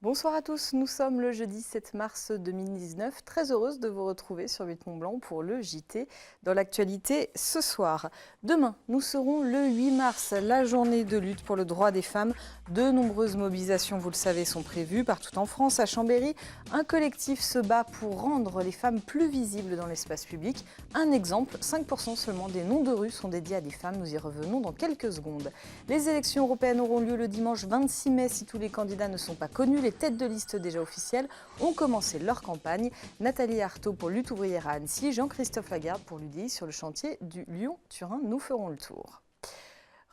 Bonsoir à tous, nous sommes le jeudi 7 mars 2019. Très heureuse de vous retrouver sur 8 Mont-Blanc pour le JT dans l'actualité ce soir. Demain, nous serons le 8 mars, la journée de lutte pour le droit des femmes. De nombreuses mobilisations, vous le savez, sont prévues partout en France. À Chambéry, un collectif se bat pour rendre les femmes plus visibles dans l'espace public. Un exemple, 5% seulement des noms de rues sont dédiés à des femmes. Nous y revenons dans quelques secondes. Les élections européennes auront lieu le dimanche 26 mai si tous les candidats ne sont pas connus. Les têtes de liste déjà officielles ont commencé leur campagne. Nathalie Arthaud pour Lutte ouvrière à Annecy, Jean-Christophe Lagarde pour l'UDI sur le chantier du Lyon-Turin. Nous ferons le tour.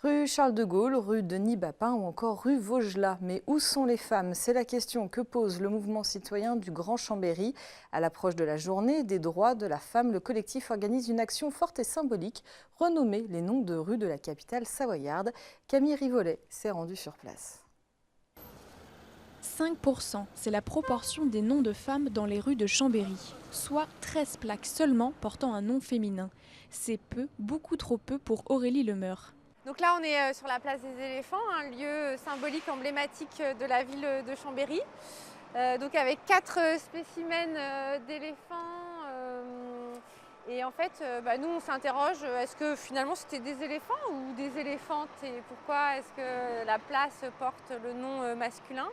Rue Charles de Gaulle, rue Denis Bapin ou encore rue Vaugelas. Mais où sont les femmes? C'est la question que pose le mouvement citoyen du Grand Chambéry. À l'approche de la journée des droits de la femme, le collectif organise une action forte et symbolique, renommée les noms de rues de la capitale savoyarde. Camille Rivollet s'est rendue sur place. 5%, c'est la proportion des noms de femmes dans les rues de Chambéry, soit 13 plaques seulement portant un nom féminin. C'est peu, beaucoup trop peu pour Aurélie Lemeur. Donc là on est sur la place des éléphants, un lieu symbolique, emblématique de la ville de Chambéry. Donc avec 4 spécimens d'éléphants. Et en fait, nous on s'interroge, est-ce que finalement c'était des éléphants ou des éléphantes? Et pourquoi est-ce que la place porte le nom masculin?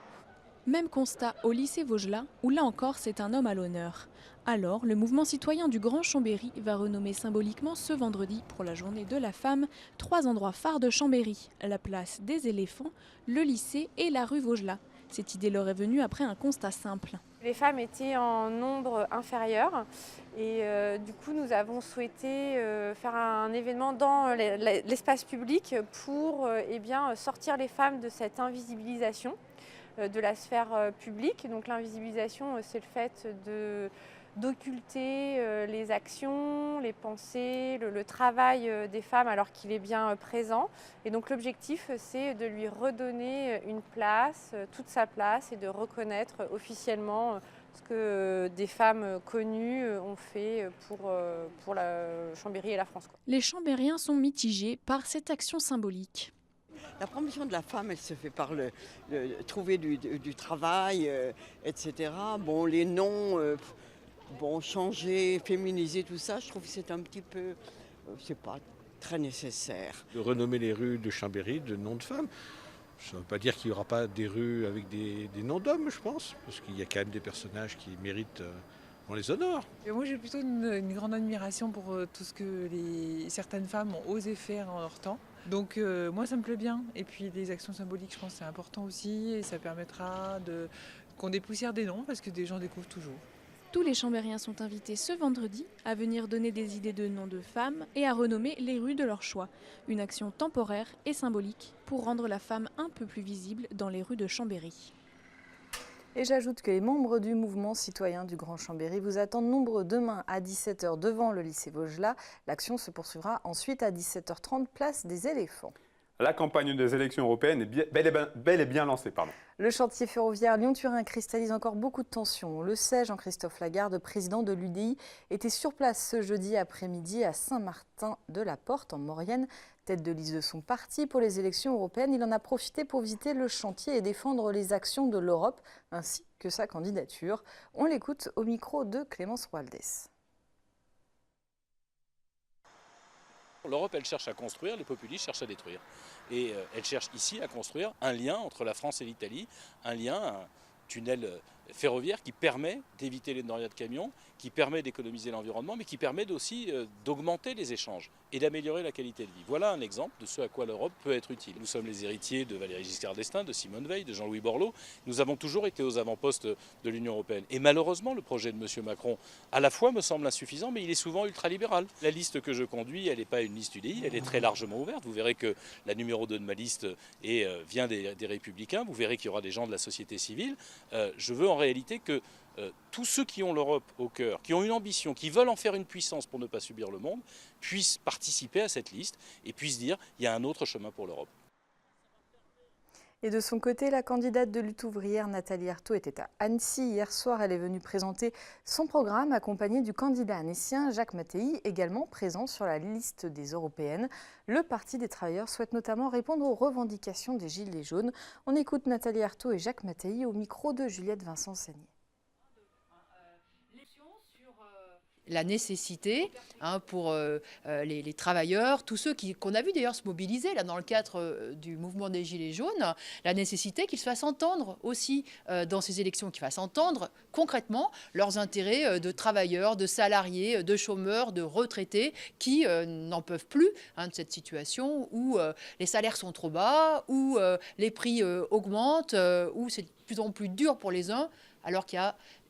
Même constat au lycée Vaugelas, où là encore c'est un homme à l'honneur. Alors, le mouvement citoyen du Grand Chambéry va renommer symboliquement ce vendredi, pour la journée de la femme, 3 endroits phares de Chambéry, la place des éléphants, le lycée et la rue Vaugelas. Cette idée leur est venue après un constat simple. Les femmes étaient en nombre inférieur et du coup nous avons souhaité faire un événement dans l'espace public pour sortir les femmes de cette invisibilisation de la sphère publique. Donc l'invisibilisation, c'est le fait d'occulter les actions, les pensées, le travail des femmes alors qu'il est bien présent. Et donc l'objectif, c'est de lui redonner une place, toute sa place, et de reconnaître officiellement ce que des femmes connues ont fait pour la Chambéry et la France. Les Chambériens sont mitigés par cette action symbolique. La promotion de la femme, elle se fait par trouver du travail, etc. Bon, les noms, changer, féminiser, tout ça, je trouve que c'est un petit peu, c'est pas très nécessaire. De renommer les rues de Chambéry de noms de femmes, ça ne veut pas dire qu'il n'y aura pas des rues avec des noms d'hommes, je pense, parce qu'il y a quand même des personnages qui méritent qu'on les honore. Et moi j'ai plutôt une grande admiration pour tout ce que certaines femmes ont osé faire en leur temps. Donc moi ça me plaît bien. Et puis les actions symboliques, je pense que c'est important aussi. Et ça permettra qu'on dépoussière des noms parce que des gens découvrent toujours. Tous les Chambériens sont invités ce vendredi à venir donner des idées de noms de femmes et à renommer les rues de leur choix. Une action temporaire et symbolique pour rendre la femme un peu plus visible dans les rues de Chambéry. Et j'ajoute que les membres du mouvement citoyen du Grand Chambéry vous attendent nombreux demain à 17 h devant le lycée Vaugelas. L'action se poursuivra ensuite à 17 h 30, place des éléphants. La campagne des élections européennes est bel et bien lancée. Le chantier ferroviaire Lyon-Turin cristallise encore beaucoup de tensions. On le sait, Jean-Christophe Lagarde, président de l'UDI, était sur place ce jeudi après-midi à Saint-Martin-de-la-Porte, en Maurienne. Tête de liste de son parti pour les élections européennes, il en a profité pour visiter le chantier et défendre les actions de l'Europe, ainsi que sa candidature. On l'écoute au micro de Clémence Roaldès. L'Europe, elle cherche à construire, les populistes cherchent à détruire. Et elle cherche ici à construire un lien entre la France et l'Italie, un tunnel ferroviaire qui permet d'éviter les noyades de camions, qui permet d'économiser l'environnement, mais qui permet aussi d'augmenter les échanges et d'améliorer la qualité de vie. Voilà un exemple de ce à quoi l'Europe peut être utile. Nous sommes les héritiers de Valéry Giscard d'Estaing, de Simone Veil, de Jean-Louis Borloo. Nous avons toujours été aux avant-postes de l'Union européenne. Et malheureusement, le projet de M. Macron, à la fois me semble insuffisant, mais il est souvent ultralibéral. La liste que je conduis, elle n'est pas une liste UDI, elle est très largement ouverte. Vous verrez que la numéro 2 de ma liste vient des Républicains. Vous verrez qu'il y aura des gens de la société civile. Je veux en réalité que tous ceux qui ont l'Europe au cœur, qui ont une ambition, qui veulent en faire une puissance pour ne pas subir le monde, puissent participer à cette liste et puissent dire qu'il y a un autre chemin pour l'Europe. Et de son côté, la candidate de lutte ouvrière Nathalie Arthaud était à Annecy. Hier soir, elle est venue présenter son programme accompagnée du candidat annécien Jacques Mattei, également présent sur la liste des européennes. Le Parti des travailleurs souhaite notamment répondre aux revendications des Gilets jaunes. On écoute Nathalie Arthaud et Jacques Mattei au micro de Juliette Vincent-Sagnier. La nécessité pour les travailleurs, tous ceux qu'on a vu d'ailleurs se mobiliser là, dans le cadre du mouvement des Gilets jaunes, la nécessité qu'ils se fassent entendre aussi dans ces élections, qu'ils fassent entendre concrètement leurs intérêts de travailleurs, de salariés, de chômeurs, de retraités qui n'en peuvent plus de cette situation où les salaires sont trop bas, où les prix augmentent, où c'est de plus en plus dur pour les uns alors qu'il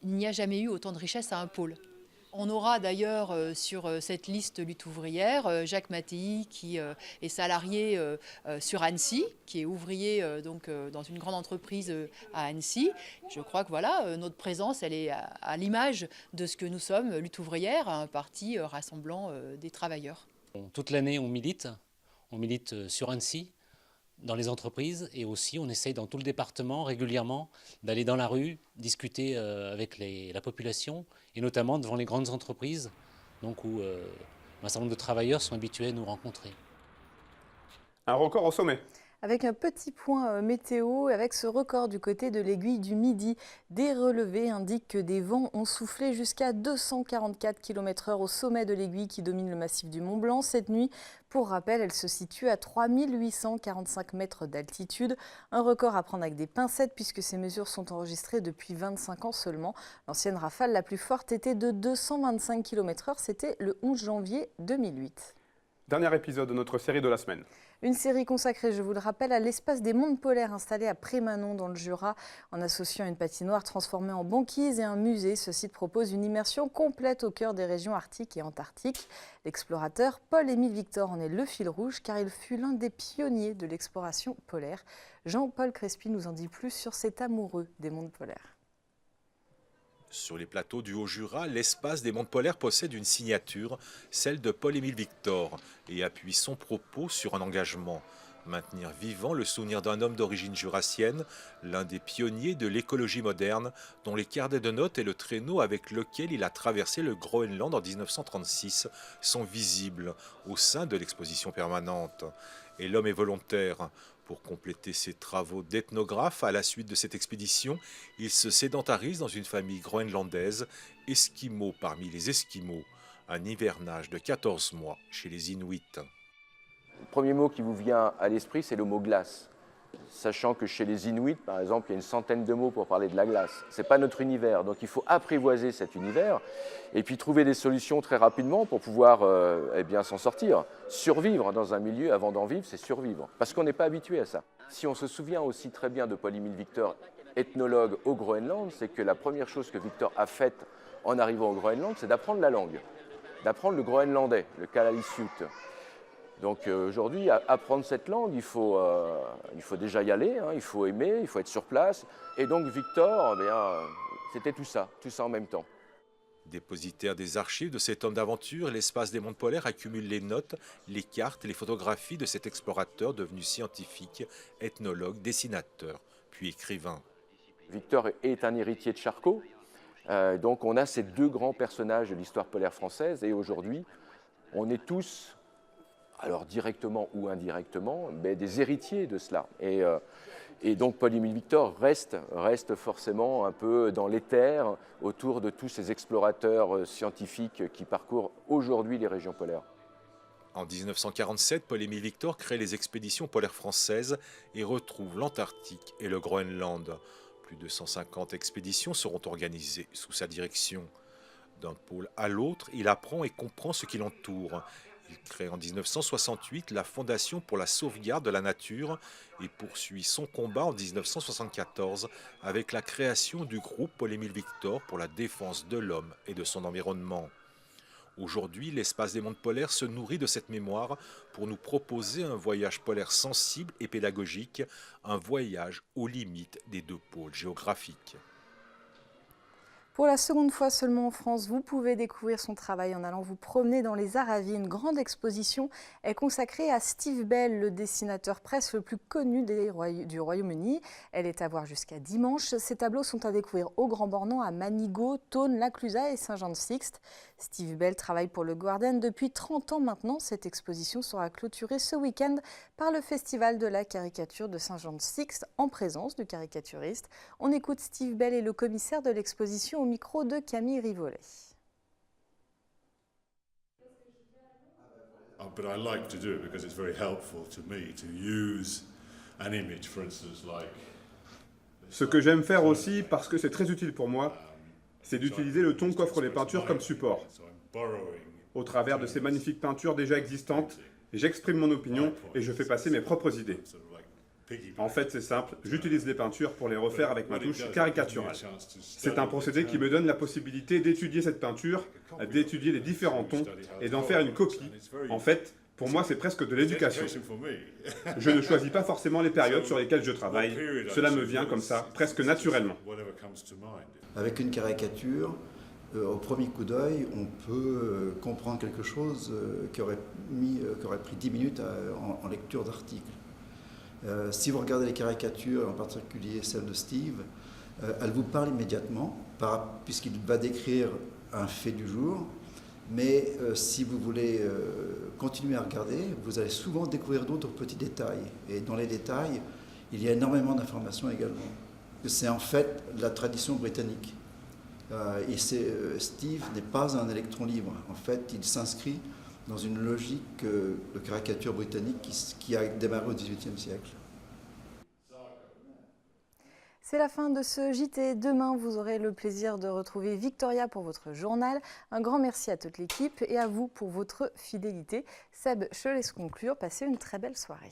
n'y a jamais eu autant de richesse à un pôle. On aura d'ailleurs sur cette liste lutte ouvrière Jacques Mattei qui est salarié sur Annecy, qui est ouvrier donc, dans une grande entreprise à Annecy. Je crois que voilà, notre présence elle est à l'image de ce que nous sommes, lutte ouvrière, un parti rassemblant des travailleurs. Toute l'année on milite sur Annecy, dans les entreprises, et aussi on essaye dans tout le département régulièrement d'aller dans la rue, discuter avec la population, et notamment devant les grandes entreprises, donc où un certain nombre de travailleurs sont habitués à nous rencontrer. Un record au sommet. Avec un petit point météo, avec ce record du côté de l'aiguille du Midi. Des relevés indiquent que des vents ont soufflé jusqu'à 244 km/h au sommet de l'aiguille qui domine le massif du Mont Blanc. Cette nuit, pour rappel, elle se situe à 3845 mètres d'altitude. Un record à prendre avec des pincettes puisque ces mesures sont enregistrées depuis 25 ans seulement. L'ancienne rafale la plus forte était de 225 km/h, c'était le 11 janvier 2008. Dernier épisode de notre série de la semaine. Une série consacrée, je vous le rappelle, à l'espace des mondes polaires installé à Prémanon dans le Jura. En associant une patinoire transformée en banquise et un musée, ce site propose une immersion complète au cœur des régions arctiques et antarctiques. L'explorateur Paul-Émile Victor en est le fil rouge car il fut l'un des pionniers de l'exploration polaire. Jean-Paul Crespi nous en dit plus sur cet amoureux des mondes polaires. Sur les plateaux du Haut-Jura, l'espace des mondes polaires possède une signature, celle de Paul-Émile Victor, et appuie son propos sur un engagement. Maintenir vivant le souvenir d'un homme d'origine jurassienne, l'un des pionniers de l'écologie moderne, dont les carnets de notes et le traîneau avec lequel il a traversé le Groenland en 1936 sont visibles au sein de l'exposition permanente. Et l'homme est volontaire. Pour compléter ses travaux d'ethnographe à la suite de cette expédition, il se sédentarise dans une famille groenlandaise, esquimau parmi les esquimaux, un hivernage de 14 mois chez les Inuits. Le premier mot qui vous vient à l'esprit, c'est le mot glace. Sachant que chez les Inuits, par exemple, il y a une centaine de mots pour parler de la glace. Ce n'est pas notre univers, donc il faut apprivoiser cet univers et puis trouver des solutions très rapidement pour pouvoir s'en sortir. Survivre dans un milieu, avant d'en vivre, c'est survivre, parce qu'on n'est pas habitué à ça. Si on se souvient aussi très bien de Paul-Émile Victor, ethnologue au Groenland, c'est que la première chose que Victor a faite en arrivant au Groenland, c'est d'apprendre la langue, d'apprendre le groenlandais, le Kalaallisut. Donc aujourd'hui, apprendre cette langue, il faut déjà y aller, il faut aimer, il faut être sur place. Et donc Victor, c'était tout ça en même temps. Dépositaire des archives de cet homme d'aventure, l'espace des mondes polaires accumule les notes, les cartes et les photographies de cet explorateur devenu scientifique, ethnologue, dessinateur, puis écrivain. Victor est un héritier de Charcot, donc on a ces deux grands personnages de l'histoire polaire française et aujourd'hui, on est tous, alors directement ou indirectement, mais des héritiers de cela. Et donc Paul-Émile Victor reste forcément un peu dans l'éther autour de tous ces explorateurs scientifiques qui parcourent aujourd'hui les régions polaires. En 1947, Paul-Émile Victor crée les expéditions polaires françaises et retrouve l'Antarctique et le Groenland. Plus de 150 expéditions seront organisées sous sa direction. D'un pôle à l'autre, il apprend et comprend ce qui l'entoure. Il crée en 1968 la Fondation pour la sauvegarde de la nature et poursuit son combat en 1974 avec la création du groupe Paul-Émile Victor pour la défense de l'homme et de son environnement. Aujourd'hui, l'espace des mondes polaires se nourrit de cette mémoire pour nous proposer un voyage polaire sensible et pédagogique, un voyage aux limites des deux pôles géographiques. Pour la seconde fois seulement en France, vous pouvez découvrir son travail en allant vous promener dans les Aravis. Une grande exposition est consacrée à Steve Bell, le dessinateur presque le plus connu du Royaume-Uni. Elle est à voir jusqu'à dimanche. Ces tableaux sont à découvrir au Grand Bornand, à Manigot, Thônes, La Clusaz et Saint-Jean-de-Sixte. Steve Bell travaille pour le Guardian depuis 30 ans maintenant. Cette exposition sera clôturée ce week-end par le Festival de la caricature de Saint-Jean-de-Sixte en présence du caricaturiste. On écoute Steve Bell et le commissaire de l'exposition au micro de Camille Rivollet. But I like to do it because it's very helpful to me to use an image, for instance, like. Ce que j'aime faire aussi, parce que c'est très utile pour moi, c'est d'utiliser le ton qu'offrent les peintures comme support. Au travers de ces magnifiques peintures déjà existantes, j'exprime mon opinion et je fais passer mes propres idées. En fait, c'est simple, j'utilise les peintures pour les refaire avec ma touche caricaturale. C'est un procédé qui me donne la possibilité d'étudier cette peinture, d'étudier les différents tons et d'en faire une copie. En fait, pour moi, c'est presque de l'éducation. Je ne choisis pas forcément les périodes sur lesquelles je travaille. Cela me vient comme ça, presque naturellement. Avec une caricature, au premier coup d'œil, on peut comprendre quelque chose qui aurait pris 10 minutes en lecture d'articles. Si vous regardez les caricatures, en particulier celle de Steve, elle vous parle immédiatement, puisqu'il va décrire un fait du jour. Mais si vous voulez continuer à regarder, vous allez souvent découvrir d'autres petits détails. Et dans les détails, il y a énormément d'informations également. C'est en fait la tradition britannique. Steve n'est pas un électron libre. En fait, il s'inscrit dans une logique de caricature britannique qui a démarré au XVIIIe siècle. C'est la fin de ce JT. Demain, vous aurez le plaisir de retrouver Victoria pour votre journal. Un grand merci à toute l'équipe et à vous pour votre fidélité. Seb, je laisse conclure. Passez une très belle soirée.